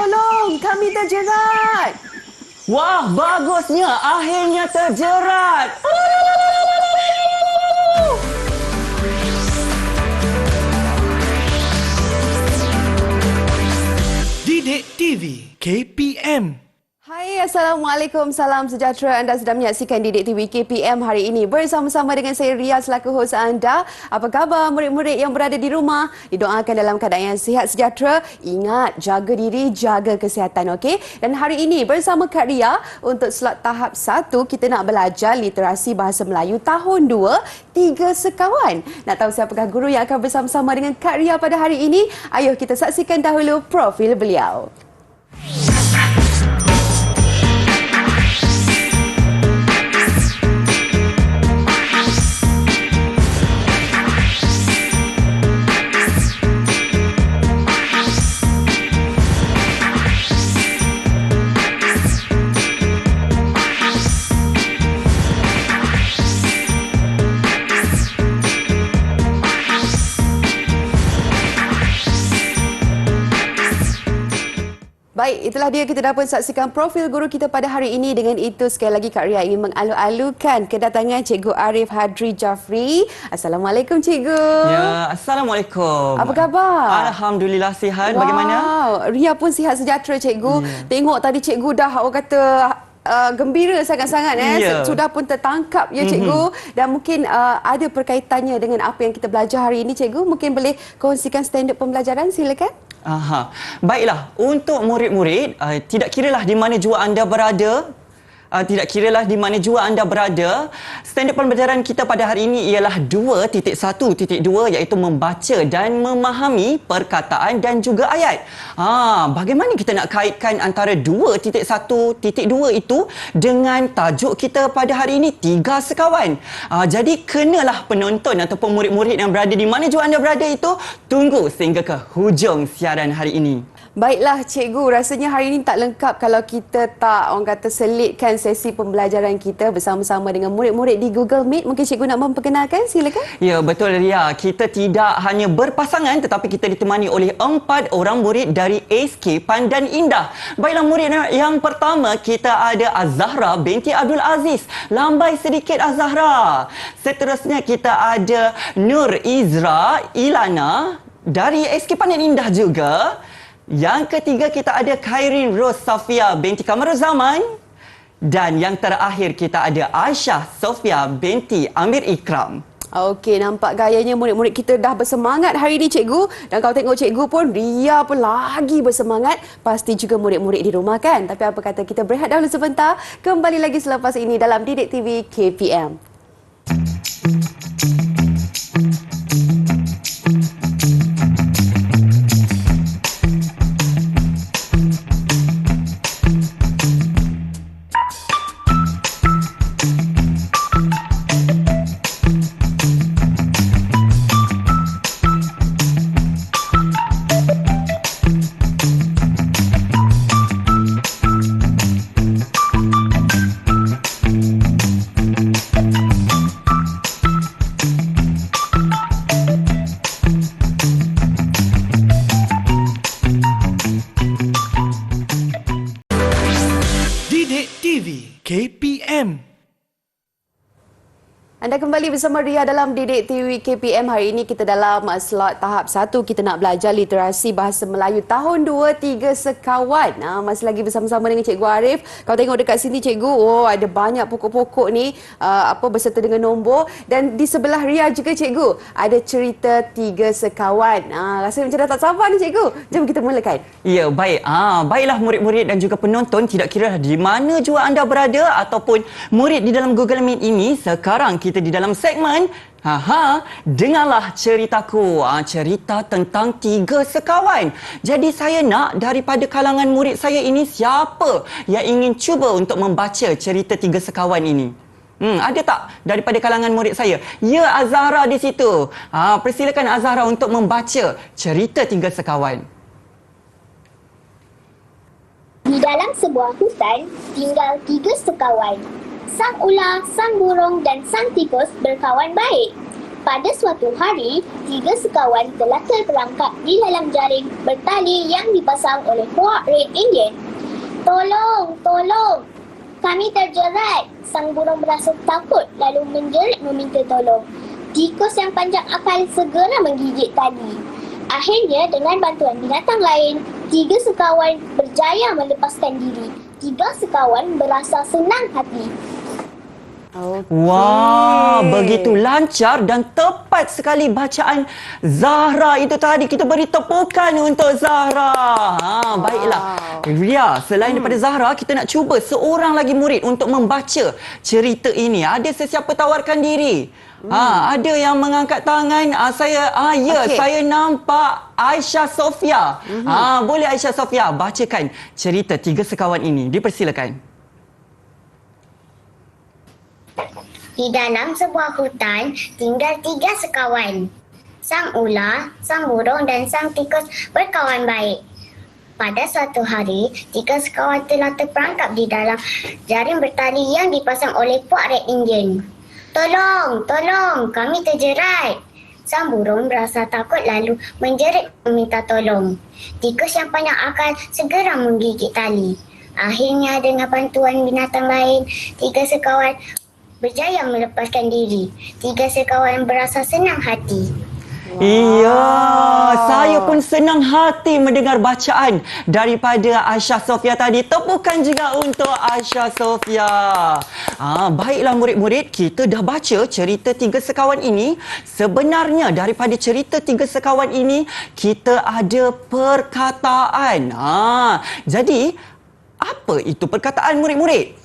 Tolong, kami terjerat. Wah, bagusnya. Akhirnya terjerat. Didik TV KPM. Hai, Assalamualaikum. Salam sejahtera. Anda sedang menyaksikan Didik TV KPM hari ini bersama-sama dengan saya Ria selaku hos anda. Apa khabar murid-murid yang berada di rumah? Didoakan dalam keadaan yang sihat sejahtera. Ingat, jaga diri, jaga kesihatan, okey? Dan hari ini bersama Kak Ria untuk slot tahap 1 kita nak belajar literasi bahasa Melayu tahun 2, 3 sekawan. Nak tahu siapakah guru yang akan bersama-sama dengan Kak Ria pada hari ini? Ayuh kita saksikan dahulu profil beliau. Baik, itulah dia kita dapat saksikan profil guru kita pada hari ini. Dengan itu, sekali lagi Kak Ria ingin mengalu-alukan kedatangan Cikgu Arif Hadri Jafri. Assalamualaikum, Cikgu. Ya, Assalamualaikum. Apa khabar? Alhamdulillah sihat. Wow. Bagaimana? Ria pun sihat sejahtera, Cikgu. Tengok tadi Cikgu dah orang kata gembira sangat-sangat. Sudah pun tertangkap ya, Cikgu. Dan mungkin ada perkaitannya dengan apa yang kita belajar hari ini, Cikgu. Mungkin boleh kongsikan standard pembelajaran, silakan. Baiklah, untuk murid-murid, tidak kiralah di mana jua anda berada, standard pembelajaran kita pada hari ini ialah 2.1.2 iaitu membaca dan memahami perkataan dan juga ayat. Bagaimana kita nak kaitkan antara 2.1.2 itu dengan tajuk kita pada hari ini, 3 sekawan. Jadi kenalah penonton ataupun murid-murid yang berada di mana jua anda berada itu tunggu sehingga ke hujung siaran hari ini. Baiklah, Cikgu. Rasanya hari ini tak lengkap kalau kita tak, orang kata, selitkan sesi pembelajaran kita bersama-sama dengan murid-murid di Google Meet. Mungkin Cikgu nak memperkenalkan, silakan. Ya, betul Ria. Kita tidak hanya berpasangan tetapi kita ditemani oleh 4 orang murid dari SK Pandan Indah. Baiklah, murid yang pertama kita ada Az-Zahra binti Abdul Aziz. Lambai sedikit Az-Zahra. Seterusnya kita ada Nur Izra Ilana dari SK Pandan Indah juga. Yang ketiga kita ada Khairin Ros Safia binti Kamarul Zaman. Dan yang terakhir kita ada Aisyah Sofia binti Amir Ikram. Okey, nampak gayanya murid-murid kita dah bersemangat hari ini, Cikgu. Dan kalau tengok Cikgu pun, Ria pun lagi bersemangat. Pasti juga murid-murid di rumah kan? Tapi apa kata kita berehat dahulu sebentar. Kembali lagi selepas ini dalam Didik TV KPM. KPM. Anda kembali bersama Ria dalam Didik TV KPM. Hari ini kita dalam slot tahap 1. Kita nak belajar literasi bahasa Melayu tahun 2, 3 sekawan. Masih lagi bersama-sama dengan Cikgu Arif. Kalau tengok dekat sini, Cikgu, ada banyak pokok-pokok ni berserta dengan nombor. Dan di sebelah Ria juga, Cikgu, ada cerita 3 sekawan. Rasanya macam dah tak sabar ni, Cikgu. Jom kita mulakan. Ya, baik. Baiklah murid-murid dan juga penonton, tidak kira di mana jua anda berada ataupun murid di dalam Google Meet ini, sekarang kita di dalam segmen dengarlah ceritaku. Cerita tentang 3 sekawan. Jadi saya nak daripada kalangan murid saya ini, siapa yang ingin cuba untuk membaca cerita 3 sekawan ini? Ada tak daripada kalangan murid saya? Ya, Azahra di situ. Persilakan Azahra untuk membaca cerita 3 sekawan. Di dalam sebuah hutan tinggal 3 sekawan. Sang ular, sang burung dan sang tikus berkawan baik. Pada suatu hari, 3 sekawan telah terperangkap di dalam jaring bertali yang dipasang oleh puak Red Indian. Tolong, tolong! Kami terjerat. Sang burung merasa takut lalu menjerit meminta tolong. Tikus yang panjang akal segera menggigit tali. Akhirnya dengan bantuan binatang lain, 3 sekawan berjaya melepaskan diri. 3 sekawan berasa senang hati. Wah, begitu lancar dan tepat sekali bacaan Zahra itu tadi. Kita beri tepukan untuk Zahra. Baiklah. Ria, selain daripada Zahra, kita nak cuba seorang lagi murid untuk membaca cerita ini. Ada sesiapa tawarkan diri? Ada yang mengangkat tangan. Saya nampak Aisyah Sofia. Boleh Aisyah Sofia bacakan cerita 3 sekawan ini. Dipersilakan. Di dalam sebuah hutan, tinggal 3 sekawan. Sang ular, sang burung dan sang tikus berkawan baik. Pada suatu hari, 3 sekawan telah terperangkap di dalam jaring bertali yang dipasang oleh puak Red Indian. Tolong, tolong, kami terjerat. Sang burung berasa takut lalu menjerit meminta tolong. Tikus yang panjang akal segera menggigit tali. Akhirnya dengan bantuan binatang lain, 3 sekawan berjaya melepaskan diri. 3 sekawan berasa senang hati. Iya, saya pun senang hati mendengar bacaan daripada Aisyah Sofia tadi. Tepukan juga untuk Aisyah Sofia. Baiklah murid-murid, kita dah baca cerita 3 sekawan ini. Sebenarnya daripada cerita 3 sekawan ini, kita ada perkataan. Jadi, apa itu perkataan murid-murid?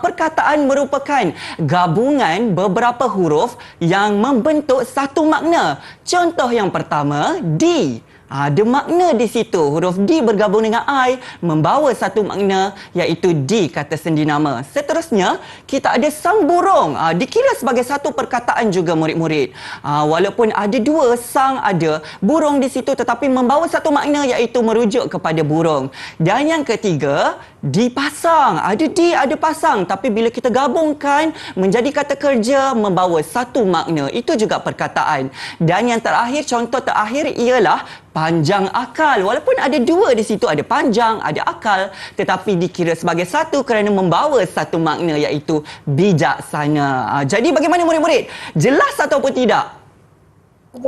Perkataan merupakan gabungan beberapa huruf yang membentuk satu makna. Contoh yang pertama, D. Ada makna di situ. Huruf D bergabung dengan I membawa satu makna iaitu D kata sendi nama. Seterusnya, kita ada sang burung. Dikira sebagai satu perkataan juga murid-murid. Walaupun ada 2 sang ada burung di situ tetapi membawa satu makna iaitu merujuk kepada burung. Dan yang ketiga, dipasang. Ada D, ada pasang. Tapi bila kita gabungkan menjadi kata kerja membawa satu makna. Itu juga perkataan. Dan yang terakhir, contoh terakhir ialah panjang akal. Walaupun ada 2 di situ, ada panjang, ada akal, tetapi dikira sebagai satu kerana membawa satu makna iaitu bijaksana. Jadi bagaimana murid-murid? Jelas ataupun tidak?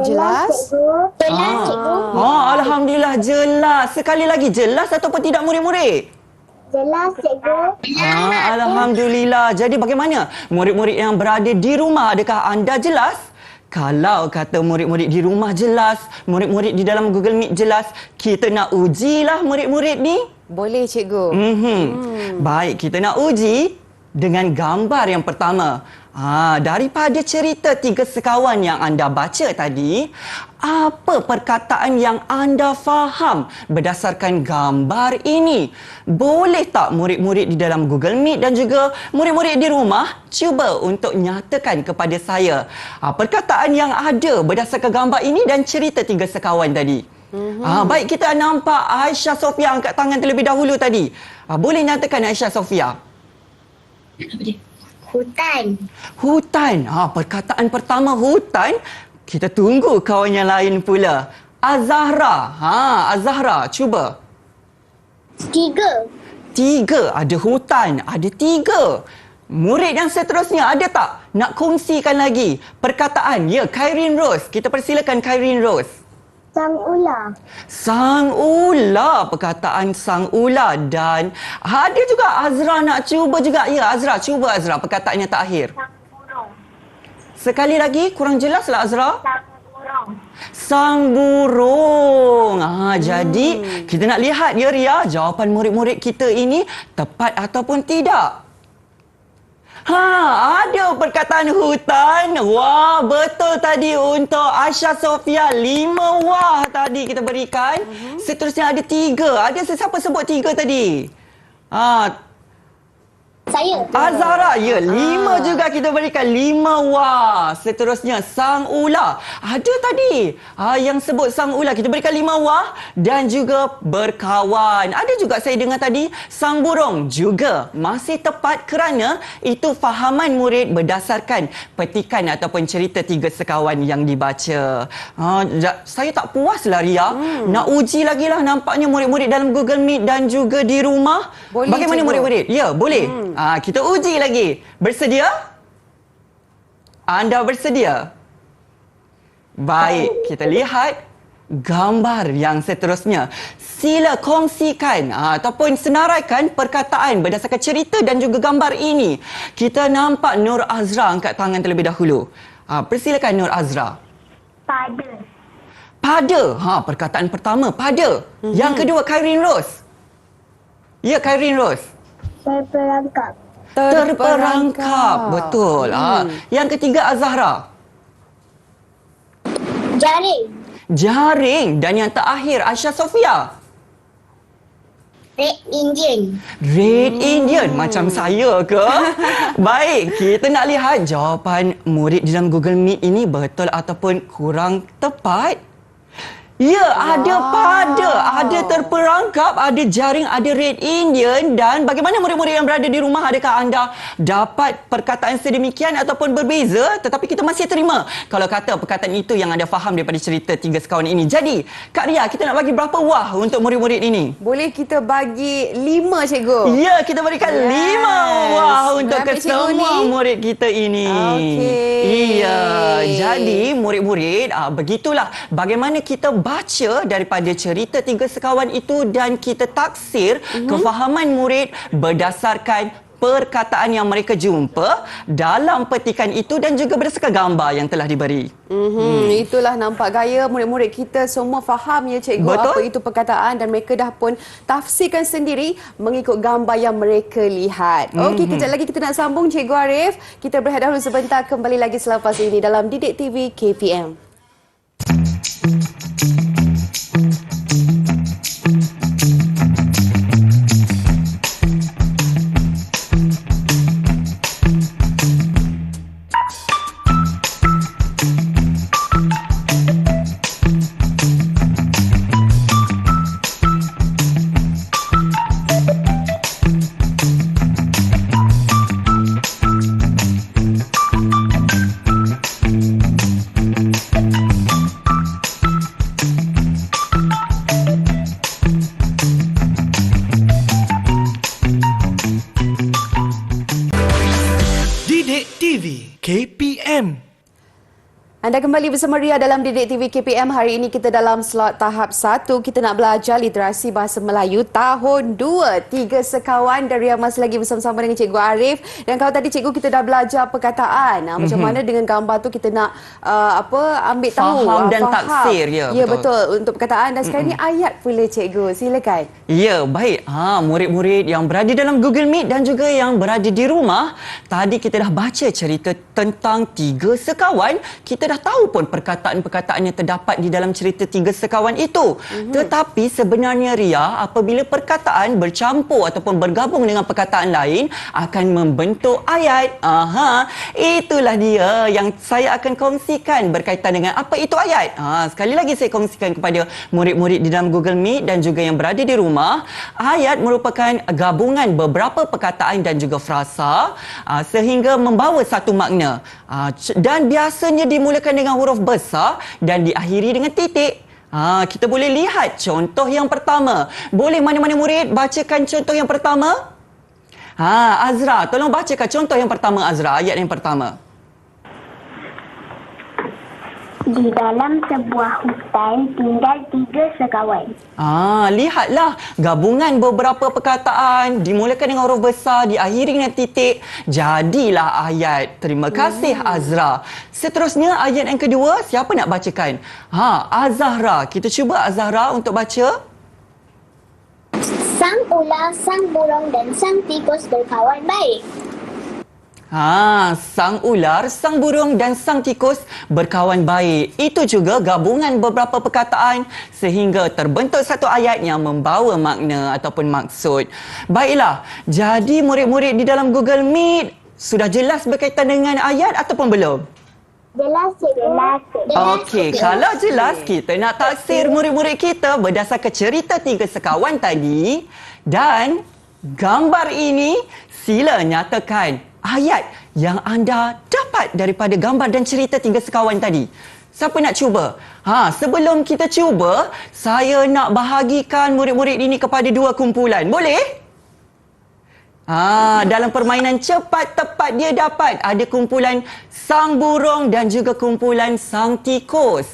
Jelas? Jelas, cikgu. Alhamdulillah jelas. Sekali lagi, jelas ataupun tidak murid-murid? Jelas, cikgu. Alhamdulillah. Jadi bagaimana murid-murid yang berada di rumah? Adakah anda jelas? Kalau kata murid-murid di rumah jelas, murid-murid di dalam Google Meet jelas, kita nak ujilah murid-murid ni. Boleh, cikgu. Baik, kita nak uji dengan gambar yang pertama. Daripada cerita 3 sekawan yang anda baca tadi, apa perkataan yang anda faham berdasarkan gambar ini? Boleh tak murid-murid di dalam Google Meet dan juga murid-murid di rumah cuba untuk nyatakan kepada saya perkataan yang ada berdasarkan gambar ini dan cerita 3 sekawan tadi? Baik, kita nampak Aisyah Sofia angkat tangan terlebih dahulu tadi. Boleh nyatakan Aisyah Sofia? Hutan. Hutan. Perkataan pertama hutan. Kita tunggu kawan yang lain pula. Azahra. Azahra, cuba. 3. 3. Ada hutan. Ada 3. Murid yang seterusnya ada tak nak kongsikan lagi perkataan? Ya, Khairin Rose. Kita persilakan Khairin Rose. Sang ular. Sang ular, perkataan sang ular. Dan ada juga Azra nak cuba juga. Ya, Azra, cuba Azra perkataan yang terakhir. Sang burung. Sekali lagi, kurang jelaslah Azra. Sang burung. Sang burung. Jadi, kita nak lihat ya Ria, jawapan murid-murid kita ini tepat ataupun tidak. Ada perkataan hutan. Wah, betul tadi untuk Aisyah Sofia. 5 wah tadi kita berikan. Seterusnya ada 3. Ada sesiapa sebut 3 tadi? Saya. Azahra, ya, 5 juga kita berikan 5. Wah, seterusnya sang ular. Ada tadi yang sebut sang ular, kita berikan 5 wah dan juga berkawan. Ada juga saya dengar tadi sang burung juga masih tepat kerana itu fahaman murid berdasarkan petikan ataupun cerita 3 sekawan yang dibaca. Saya tak puas lah Ria. Nak uji lagi lah nampaknya murid-murid dalam Google Meet dan juga di rumah. Boleh, Bagaimana cikgu? murid-murid? Ya, boleh. Kita uji lagi. Bersedia? Anda bersedia? Baik, kita lihat gambar yang seterusnya. Sila kongsikan ataupun senaraikan perkataan berdasarkan cerita dan juga gambar ini. Kita nampak Nur Azra angkat tangan terlebih dahulu. Persilakan Nur Azra. Pada. Pada. Perkataan pertama, pada. Yang kedua, Khairin Ros. Ya, Khairin Ros. Terperangkap. Terperangkap. Betul. Yang ketiga, Azahra. Jaring. Jaring. Dan yang terakhir, Aisyah Sofia. Red Indian. Red Indian. Macam saya ke? Baik, kita nak lihat jawapan murid di dalam Google Meet ini betul ataupun kurang tepat. Ya, ada pada, ada terperangkap, ada jaring, ada Red Indian. Dan bagaimana murid-murid yang berada di rumah? Adakah anda dapat perkataan sedemikian ataupun berbeza? Tetapi kita masih terima kalau kata perkataan itu yang anda faham daripada cerita 3 sekawan ini. Jadi, Kak Ria, kita nak bagi berapa wah untuk murid-murid ini? Boleh kita bagi 5, cikgu? Ya, kita berikan 5 wah untuk Ambil cikgu kesemua ni. murid kita ini. Okey. Iya, jadi murid-murid, begitulah bagaimana kita baca daripada cerita 3 sekawan itu dan kita taksir kefahaman murid berdasarkan perkataan yang mereka jumpa dalam petikan itu dan juga berdasarkan gambar yang telah diberi. Itulah nampak gaya murid-murid kita semua faham ya cikgu. Betul. Apa itu perkataan dan mereka dah pun tafsirkan sendiri mengikut gambar yang mereka lihat. Okey, kejap lagi kita nak sambung Cikgu Arif. Kita berehat dahulu sebentar, kembali lagi selepas ini dalam Didik TV KPM. Didik TV KPM. Anda kembali bersama Ria dalam Didik TV KPM. Hari ini kita dalam slot tahap 1. Kita nak belajar literasi bahasa Melayu tahun 2. 3 sekawan dan Ria masih lagi bersama-sama dengan Cikgu Arif. Dan kalau tadi Cikgu kita dah belajar perkataan. Macam mana dengan gambar tu kita nak ambil tahu. Faham dan taksir. Ya, betul. Untuk perkataan. Dan sekarang ni ayat pula Cikgu. Silakan. Ya, baik. Murid-murid yang berada dalam Google Meet dan juga yang berada di rumah, tadi kita dah baca cerita tentang 3 sekawan. Kita dah tahu pun perkataan-perkataan yang terdapat di dalam cerita 3 sekawan itu. Tetapi sebenarnya Ria, apabila perkataan bercampur ataupun bergabung dengan perkataan lain akan membentuk ayat. Itulah dia yang saya akan kongsikan berkaitan dengan apa itu ayat. Sekali lagi saya kongsikan kepada murid-murid di dalam Google Meet dan juga yang berada di rumah. Ayat merupakan gabungan beberapa perkataan dan juga frasa sehingga membawa satu makna. Dan biasanya dimulakan dengan huruf besar dan diakhiri dengan titik. Kita boleh lihat contoh yang pertama. Boleh mana-mana murid bacakan contoh yang pertama? Azra, tolong bacakan contoh yang pertama Azra, ayat yang pertama. Di dalam sebuah hutan tinggal 3 sekawan. Lihatlah gabungan beberapa perkataan dimulakan dengan huruf besar, diakhiri dengan titik. Jadilah ayat. Terima kasih Azra. Seterusnya ayat yang kedua, siapa nak bacakan? Azahra. Kita cuba Azahra untuk baca. Sang ular, sang burung dan sang tikus berkawan baik. Sang ular, sang burung dan sang tikus berkawan baik. Itu juga gabungan beberapa perkataan sehingga terbentuk satu ayat yang membawa makna ataupun maksud. Baiklah, jadi murid-murid di dalam Google Meet sudah jelas berkaitan dengan ayat ataupun belum? Jelas, cikgu. Okey, kalau jelas kita nak taksir murid-murid kita berdasarkan cerita tiga sekawan tadi dan gambar ini, sila nyatakan ayat yang anda dapat daripada gambar dan cerita tiga sekawan tadi. Siapa nak cuba? Sebelum kita cuba, saya nak bahagikan murid-murid ini kepada dua kumpulan. Boleh? Dalam permainan cepat tepat dia dapat ada kumpulan sang burung dan juga kumpulan sang tikus.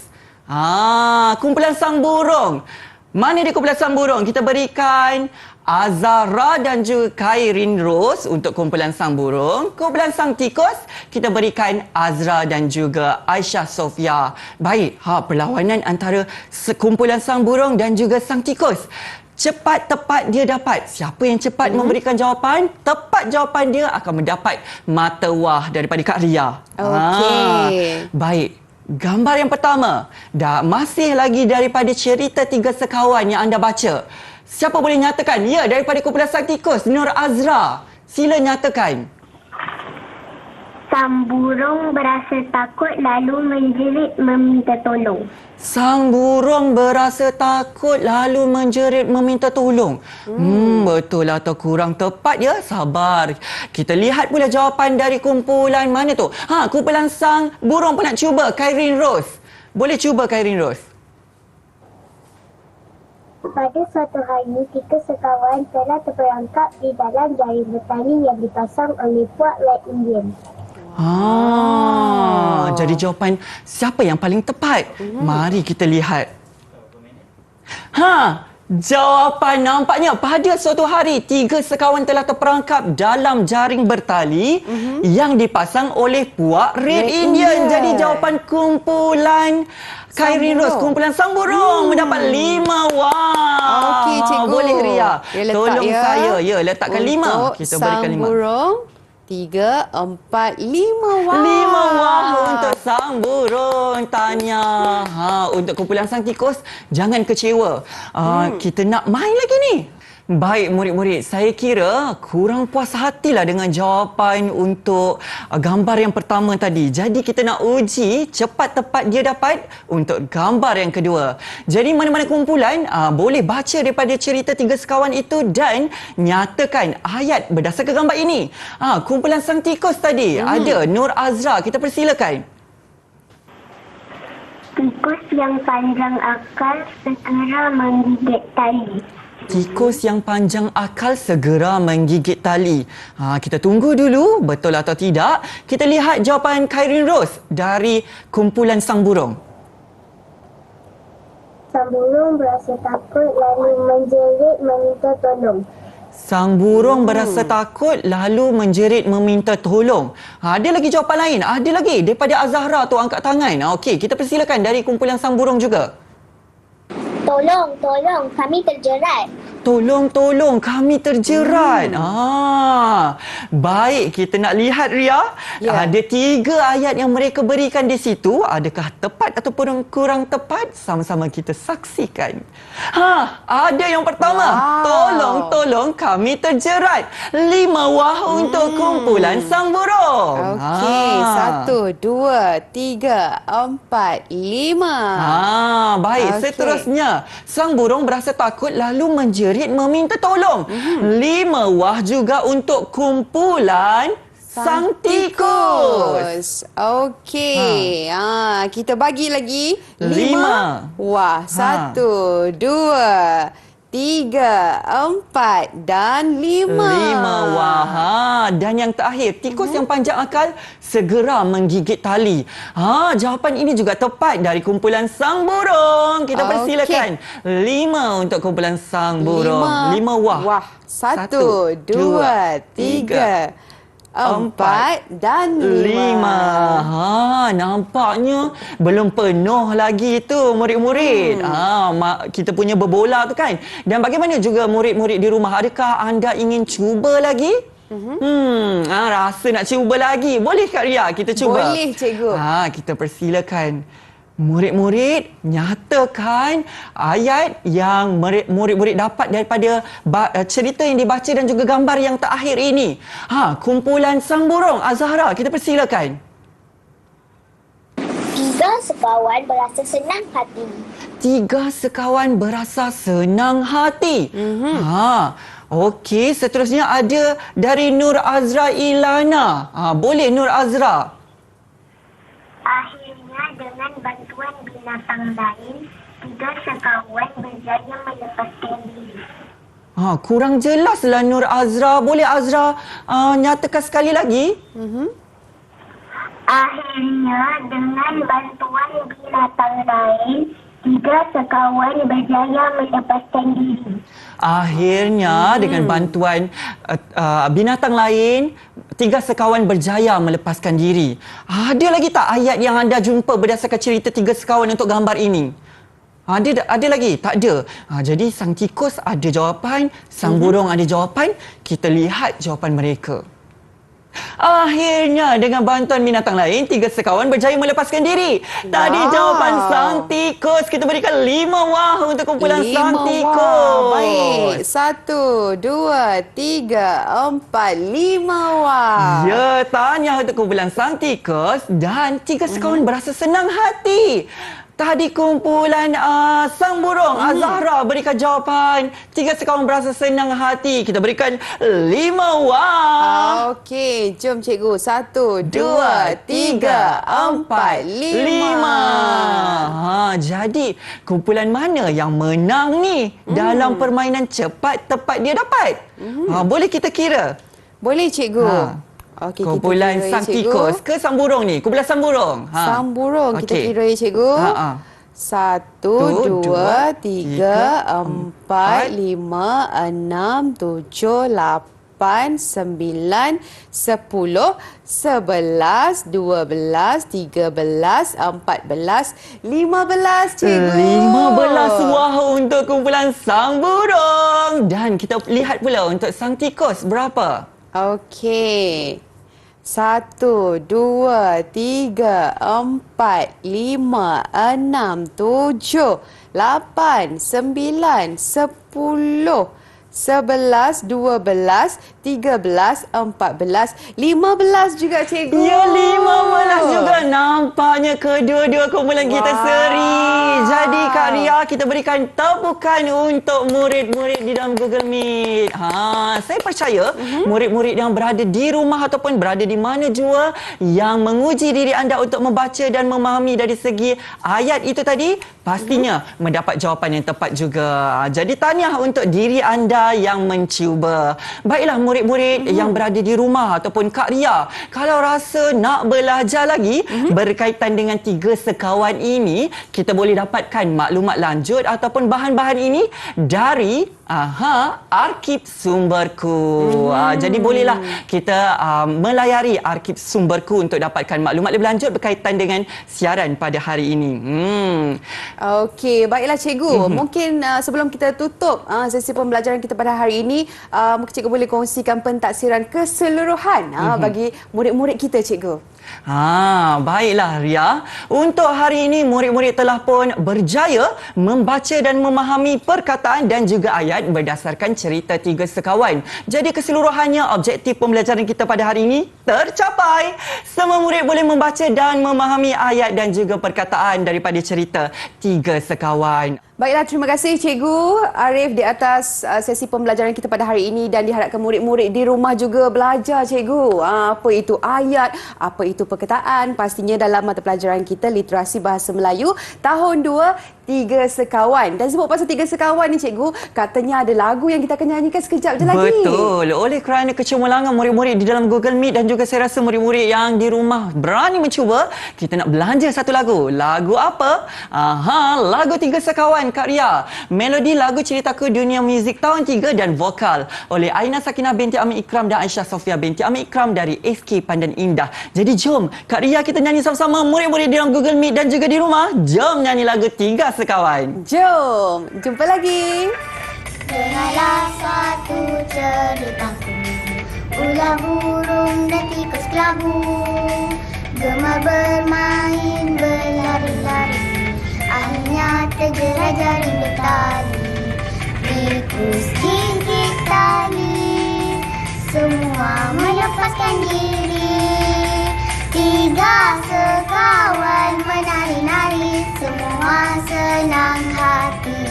Kumpulan sang burung. Mana dia kumpulan sang burung? Kita berikan Azahra dan juga Khairin Ros untuk kumpulan sang burung. Kumpulan sang tikus, kita berikan Azra dan juga Aisyah Sofia. Baik, perlawanan antara kumpulan sang burung dan juga sang tikus. Cepat tepat dia dapat. Siapa yang cepat memberikan jawapan, tepat jawapan dia akan mendapat mata wah daripada Kak Ria. Okey. Baik. Gambar yang pertama, masih lagi daripada cerita tiga sekawan yang anda baca. Siapa boleh nyatakan? Ya, daripada kumpulan sang tikus, Nur Azra. Sila nyatakan. Sang burung berasa takut lalu menjerit meminta tolong. Sang burung berasa takut lalu menjerit meminta tolong. Betul atau kurang tepat ya? Sabar. Kita lihat pula jawapan dari kumpulan mana tu? Kumpulan sang burung pun nak cuba. Khairin Ros. Boleh cuba Khairin Ros. Pada suatu hari, tiga sekawan telah terperangkap di dalam jaring bertali yang dipasang oleh puak Red Indian. Jadi jawapan siapa yang paling tepat? Mari kita lihat. Jawapan nampaknya pada suatu hari tiga sekawan telah terperangkap dalam jaring bertali yang dipasang oleh puak Red Indian. Jadi jawapan kumpulan Khairin Ros, kumpulan sang burung mendapat 5 wah. Okey, cikgu. Boleh Ria. Tolong ya. saya. Ya, letakkan 5. Kita berikan 5. Sang burung 3, 4, 5 wah. 5 wah untuk sang burung. Tanya. Untuk kumpulan sang tikus, jangan kecewa. Kita nak main lagi ni. Baik murid-murid, saya kira kurang puas hatilah dengan jawapan untuk gambar yang pertama tadi. Jadi kita nak uji cepat tepat dia dapat untuk gambar yang kedua. Jadi mana-mana kumpulan boleh baca daripada cerita tiga sekawan itu dan nyatakan ayat berdasarkan gambar ini. Kumpulan sang tikus tadi ada Nur Azra, kita persilakan. Tikus yang panjang akal segera menggigit tali. Tikus yang panjang akal segera menggigit tali. Kita tunggu dulu, betul atau tidak. Kita lihat jawapan Khairin Ros dari kumpulan sang burung. Sang burung berasa takut lalu menjerit meminta tolong. Sang burung berasa takut lalu menjerit meminta tolong. Ada lagi jawapan lain? Ada lagi daripada Azahra tu angkat tangan. Okey, kita persilakan dari kumpulan sang burung juga. Tolong, kami terjerat. Tolong, kami terjerat. Baik, kita nak lihat Ria. Ya. Ada 3 ayat yang mereka berikan di situ. Adakah tepat ataupun kurang tepat? Sama-sama kita saksikan. Ada yang pertama. Tolong, kami terjerat. 5 wah untuk kumpulan sang burung. Okey, 1, 2, 3, 4, 5. Baik, Okey. seterusnya. Sang burung berasa takut lalu menjerit meminta tolong. 5 wah juga untuk kumpulan sang tikus. Okey. Kita bagi lagi 5. wah. 1, 2, 3, 4 dan 5. 5 wah. Dan yang terakhir, tikus yang panjang akal segera menggigit tali. Jawapan ini juga tepat dari kumpulan sang burung. Kita persilakan. 5 untuk kumpulan sang burung. 5 wah. 1, 2, 3, 4 dan 5. Nampaknya belum penuh lagi tu murid-murid. Kita punya berbola tu kan. Dan bagaimana juga murid-murid di rumah? Adakah anda ingin cuba lagi? Rasa nak cuba lagi. Boleh Kak Ria kita cuba? Boleh, cikgu. Kita persilakan. Murid-murid nyatakan ayat yang murid-murid dapat daripada cerita yang dibaca dan juga gambar yang terakhir ini. Kumpulan Sang Burung. Azahra, kita persilakan. 3 sekawan berasa senang hati. 3 sekawan berasa senang hati. Okey, seterusnya ada dari Nur Azra Ilana. Boleh Nur Azra. Akhirnya dengan bantuan binatang lain, 3 sekawan berjaya melepaskan diri. Kurang jelaslah Nur Azra. Boleh Azra nyatakan sekali lagi? Akhirnya dengan bantuan binatang lain, 3 sekawan berjaya melepaskan diri. Akhirnya dengan bantuan binatang lain, 3 sekawan berjaya melepaskan diri. Ada lagi tak ayat yang anda jumpa berdasarkan cerita 3 sekawan untuk gambar ini? Ada lagi? Tak ada. Jadi sang tikus ada jawapan, sang burung ada jawapan. Kita lihat jawapan mereka. Akhirnya dengan bantuan binatang lain, 3 sekawan berjaya melepaskan diri. Tadi jawapan sang tikus. Kita berikan 5 wah untuk kumpulan sang tikus. Baik. 1, 2, 3, 4, 5 wah. Ya, tahniah untuk kumpulan sang tikus dan 3 sekawan berasa senang hati. Tadi kumpulan Sang Burung, Azahra berikan jawapan 3 sekawan berasa senang hati. Kita berikan 5 wah. Okey, jom cikgu. 1, 2, 3, 4, 5. Jadi kumpulan mana yang menang ni dalam permainan cepat tepat dia dapat? Boleh kita kira? Boleh cikgu. Okey, kumpulan Sang Tikus ke Sang Burung ni? Kumpulan Sang Burung. Sang Burung kita Okey. kira ya cikgu. 1, 2, 3, 4, 5, 6, 7, 8, 9, 10, 11, 12, 13, 14, 15 cikgu. 15 wah untuk kumpulan Sang Burung. Dan kita lihat pula untuk Sang Tikus berapa? Okey. 1, 2, 3, 4, 5, 6, 7, 8, 9, 10, 11, 12, 13, 14, 15 juga cikgu. Ya, 15 juga. Nampaknya kedua-dua kumpulan kita seri. Jadi Kak Ria, kita berikan tepukan untuk murid-murid di dalam Google Meet. Saya percaya murid-murid yang berada di rumah ataupun berada di mana jua yang menguji diri anda untuk membaca dan memahami dari segi ayat itu tadi, pastinya mendapat jawapan yang tepat juga. Jadi tahniah untuk diri anda yang mencuba. Baiklah murid-murid yang berada di rumah ataupun Kak Ria, kalau rasa nak belajar lagi berkaitan dengan 3 sekawan ini, kita boleh dapatkan maklumat lanjut ataupun bahan-bahan ini dari Arkib Sumberku. Jadi bolehlah kita melayari Arkib Sumberku untuk dapatkan maklumat lebih lanjut berkaitan dengan siaran pada hari ini. Okey, baiklah cikgu. Mungkin sebelum kita tutup sesi pembelajaran kita pada hari ini, mungkin cikgu boleh kongsikan pentaksiran keseluruhan bagi murid-murid kita cikgu. Baiklah Ria. Untuk hari ini murid-murid telah pun berjaya membaca dan memahami perkataan dan juga ayat berdasarkan cerita 3 sekawan. Jadi keseluruhannya objektif pembelajaran kita pada hari ini tercapai. Semua murid boleh membaca dan memahami ayat dan juga perkataan daripada cerita 3 sekawan. Baiklah, terima kasih Cikgu Arif di atas sesi pembelajaran kita pada hari ini dan diharapkan murid-murid di rumah juga belajar Cikgu. Apa itu ayat, apa itu perkataan, pastinya dalam mata pelajaran kita Literasi Bahasa Melayu tahun 2 3 Sekawan. Dan sebut pasal 3 Sekawan ni Cikgu, katanya ada lagu yang kita akan nyanyikan sekejap je lagi. Betul. Oleh kerana kecemerlangan murid-murid di dalam Google Meet dan juga saya rasa murid-murid yang di rumah berani mencuba, kita nak belanja satu lagu. Lagu apa? Lagu 3 Sekawan Kak Ria. Melodi lagu Ceritaku Dunia Muzik tahun 3 dan vokal oleh Aina Sakinah binti Amir Ikram dan Aisyah Sofia binti Amir Ikram dari SK Pandan Indah. Jadi jom Kak Ria kita nyanyi sama-sama murid-murid di dalam Google Meet dan juga di rumah. Jom nyanyi lagu 3 Sekawan. Jom, jumpa lagi. Dengarlah suatu ceritaku, Tiga burung dan tikus kelabu gemar bermain berlari-lari. Akhirnya terjerat jaring bertali. Tikus gigit tali, semua melepaskan diri. Tiga sekawan menari-nari, semua senang hati.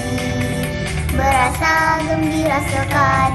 Berasa gembira sekali.